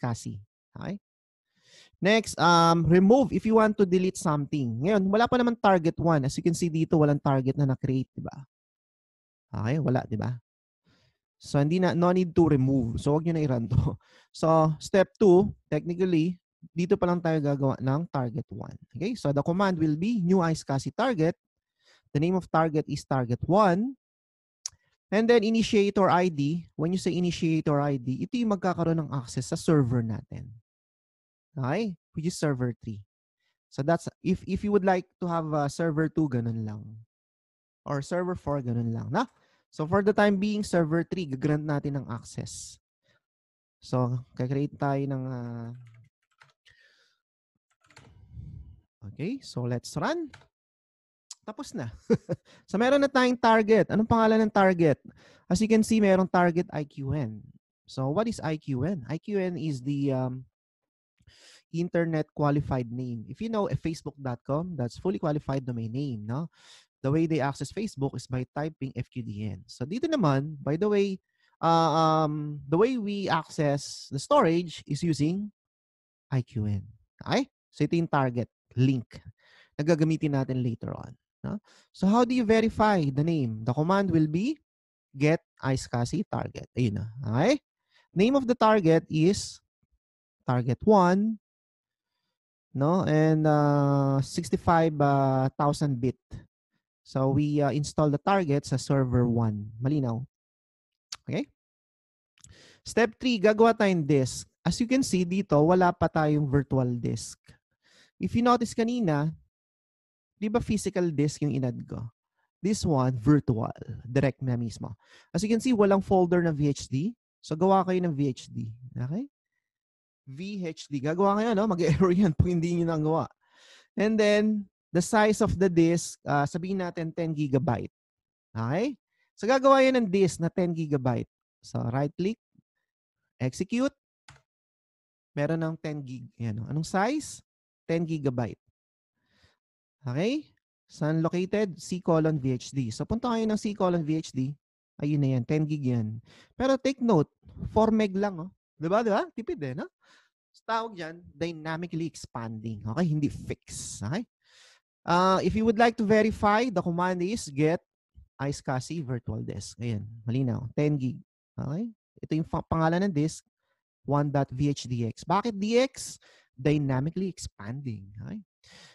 iSCSI. Okay? Next, remove if you want to delete something. Ngayon, wala pa naman target 1. As you can see dito, walang target na na-create, di ba? Okay, wala, di ba? So, no need to remove. So, wag nyo na i-run to. So, step 2, technically, dito pa lang tayo gagawa ng target 1. Okay, so the command will be new iSCSI target. The name of target is target 1. And then initiator ID. When you say initiator ID, ito yung magkakaroon ng access sa server natin. Okay, which is server 3. So that's, if you would like to have server 2, ganun lang. Or server 4, ganun lang. Na? So for the time being, server 3, gagrant natin ng access. So, kag-create tayo ng... okay, so let's run. Tapos na. So meron na tayong target. Anong pangalan ng target? As you can see, merong target IQN. So what is IQN? IQN is the internet qualified name. If you know facebook.com, that's fully qualified domain name, no? The way they access Facebook is by typing FQDN. So dito naman, by the way, the way we access the storage is using IQN. Okay? So ito yung target link na gagamitin natin later on. No? So how do you verify the name? The command will be get iSCSI target. Ayun na. Okay? Name of the target is target 1, no? And 65,000 bit. So we install the target sa server 1. Malinaw. Okay? Step 3, gagawa tayong disk. As you can see dito, wala pa tayong virtual disk. If you notice kanina, di ba physical disk yung inad ko? This one, virtual. Direct na mismo. As you can see, walang folder na VHD. So gawa kayo ng VHD. Okay? VHD. Gagawa kayo, no? Mag-error yan kung hindi nyo nagawa. And then, the size of the disk, sabihin natin 10 GB. Okay? So, gagawa yan ng disk na 10 GB. So, right-click, execute. Meron ng 10 GB. Yan, no? Anong size? 10 GB. Okay? Saan located? C:VHD. So, punta kayo ng C:VHD. Ayun na yan. 10 GB yan. Pero take note, 4 meg lang. Oh. Diba? Diba? Tipid eh, no? Tawag dyan, dynamically expanding. Okay? Hindi fix. Okay? If you would like to verify, the command is get iSCSI virtual disk. Ayan, malinaw. 10 GB. Okay? Ito yung pangalan ng disk, 1.vhdx. Bakit DX? Dynamically expanding. Okay?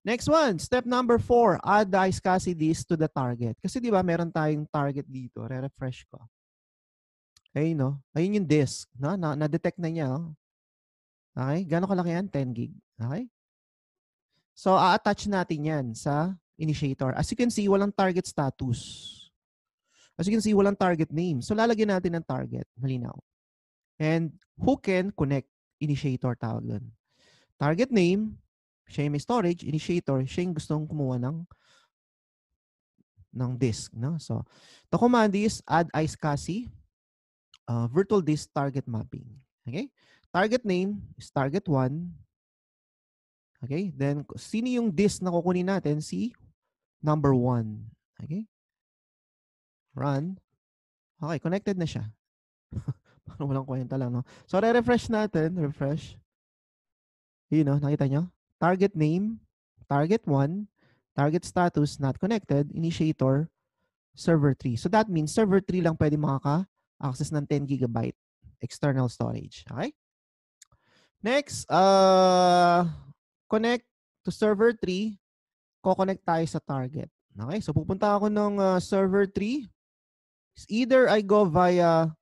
Next one, step number 4, add the iSCSI disk to the target. Kasi di ba meron tayong target dito. Re-refresh ko. Ayun, no? Ayun yung disk. No? Na-detect na niya. Oh. Okay? Gano'ng kalaki yan? 10 GB. Okay? So, a-attach natin yan sa initiator. As you can see, walang target status. As you can see, walang target name. So, lalagyan natin ng target. Malinaw. And who can connect? Initiator tawag doon. Target name, siya yung may storage. Initiator, siya yung gustong kumuha ng disk. No? So, the command is add iSCSI virtual disk target mapping. Okay? Target name is target 1. Okay? Then, sino yung disk na kukunin natin? Si number 1. Okay? Run. Okay, connected na siya. Parang walang kwenta lang, no? So, re-refresh natin. Refresh. Yun, no? Nakita nyo? Target name, target 1, target status, not connected, initiator, server 3. So, that means server 3 lang pwede makaka-access ng 10 GB external storage. Okay? Next, connect to server 3. Ko-connect tayo sa target. Okay? So, pupunta ako ng server 3. Either I go via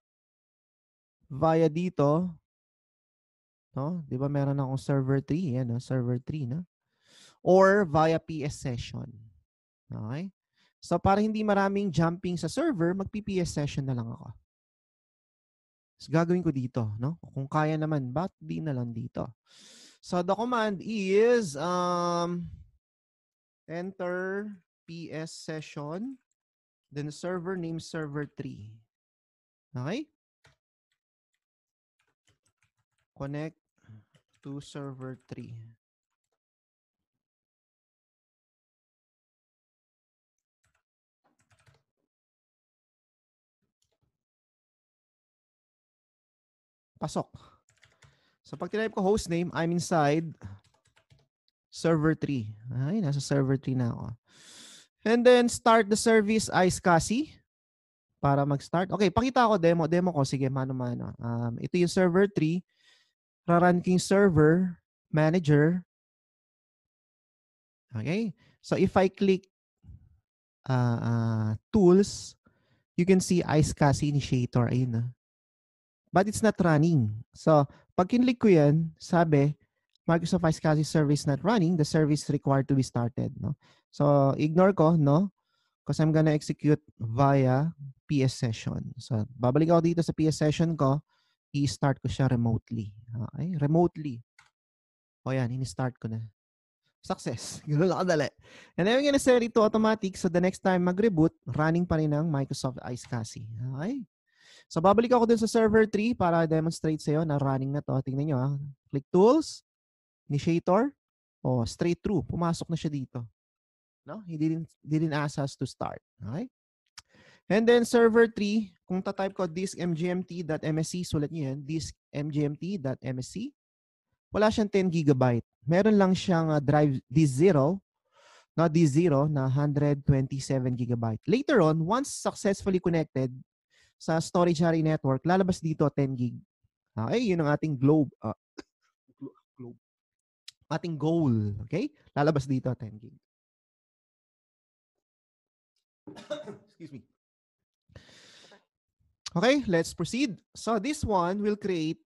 dito, no? 'Di ba meron akong server 3, yan, no? Server 3, no? Or via PS session. Okay? So para hindi maraming jumping sa server, magpi-PS session na lang ako. So gagawin ko dito, no? Kung kaya naman, ba't di na lang dito? So the command is enter PS session, then server name server 3. Okay? Connect to server 3. Pasok. So pag tinype ko hostname, I'm inside server 3. Ay, nasa server 3 na ako. And then start the service iSCSI para mag-start. Okay, pakita ko demo ko. Sige, mano-mano. Ito yung server 3. Rarun ko yung server manager. Okay. So if I click tools, you can see iSCSI initiator. Ayun na. But it's not running. So pag kinlik ko yan, sabi, Microsoft iSCSI service not running, the service required to be started. No? So ignore ko, no? Because I'm gonna execute via PS session. So babalik ako dito sa PS session ko, i-start ko siya remotely. Okay? Remotely. O yan, in-start ko na. Success. Ganoon lang kadali. And then we're gonna set it to automatic so the next time mag-reboot, running pa rin ang Microsoft iSCSI. Okay? So babalik ako dun sa server 3 para demonstrate sa'yo na running na to. Tingnan nyo ha. Click tools, initiator, straight through. Pumasok na siya dito. No? He didn't ask us to start. Okay? And then server 3, kung tatype ko diskmgmt.msc, sulat nyo yan, diskmgmt.msc, wala siyang 10 GB. Meron lang siyang drive D0, not D0 na 127 GB. Later on, once successfully connected sa storage area network, lalabas dito 10 GB. Okay, yun ang ating globe. Ating goal. Okay? Lalabas dito 10 GB. Excuse me. Okay, let's proceed. So this one will create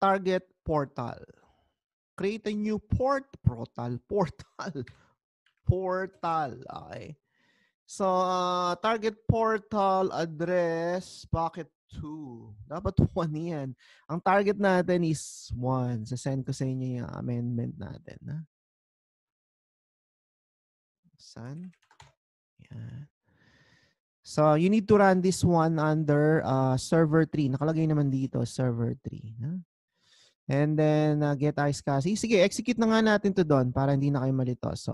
target portal. Create a new portal. Okay. So, target portal address, bucket 2. Dapat 1 yan. Ang target natin is 1. Sasend ko sa inyo yung amendment natin. Ha? Saan? Yan. So, you need to run this one under server 3. Nakalagay naman dito, server 3. Ha? And then, get iSCSI. Sige, execute na nga natin to doon para hindi na kayo malito. So,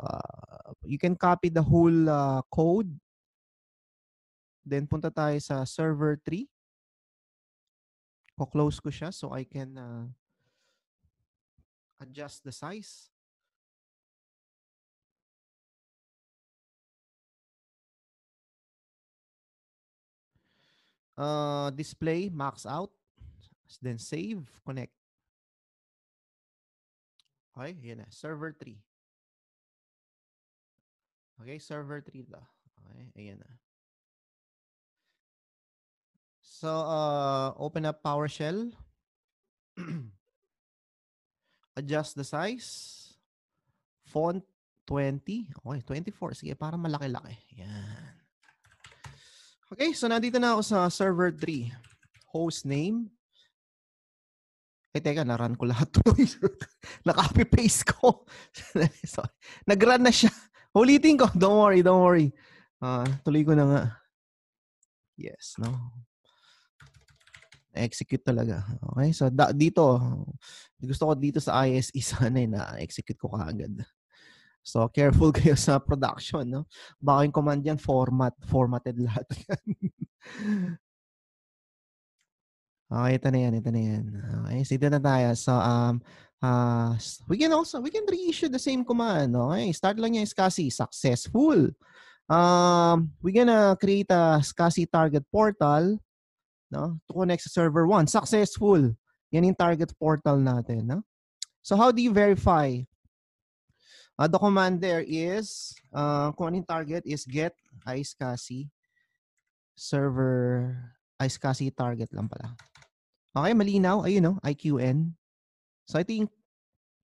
you can copy the whole code. Then, punta tayo sa server 3. Ko-close ko siya so I can adjust the size. Display, max out. Then save, connect. Okay, yan na. Server 3. Okay, server 3 to. Okay, ayan na. So, open up PowerShell. Adjust the size. Font 20. Okay, 24. Sige, para malaki-laki. Yan. Okay, so nandito na ako sa server 3. Host name. Teka, na-run ko lahat. Na-copy-paste ko. Nag-run na siya. Ulitin ko. Don't worry. Tuloy ko na nga. Yes, no? Execute talaga. Okay, so dito, gusto ko dito sa ISE sana na-execute ko kaagad. So, careful kayo sa production, no? Baka yung command yan, formatted lahat. Okay, ito na yan. Okay, so ito na tayo. So, we can reissue the same command. Okay, start lang yung SCSI, successful. We're gonna create a SCSI target portal, no, to connect sa server 1. Successful. Yan yung target portal natin. No? So, how do you verify? The command there is, kung anong target is get iSCSI server, iSCSI target lang pala. Okay, malinaw. Ayun, no? IQN. So, ito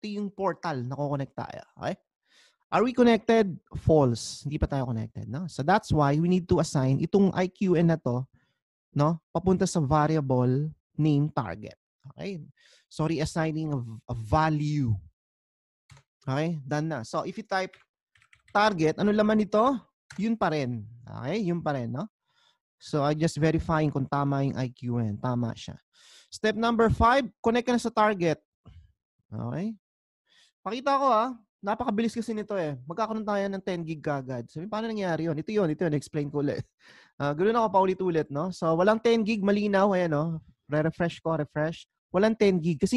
yung portal na kukonect tayo. Okay? Are we connected? False. Hindi pa tayo connected. No? So, that's why we need to assign itong IQN na to, no, papunta sa variable name target. Okay? So, reassigning a value. Okay? Done na. So, if you type target, ano laman nito? Yun pa rin. Okay? Yun pa rin, no? So, I just verifying kung tama yung IQN. Tama siya. Step number 5, connect ka na sa target. Okay? Pakita ko napakabilis kasi nito eh. Magkakaroon tayo ng 10 gig kagad. Sabi, paano nangyari yun? Ito yun. Explain ko ulit. Ganoon ako paulit-ulit, no? So, walang 10 gig, malinaw. Ayan, no? Re-refresh ko, refresh. walang 10 gig kasi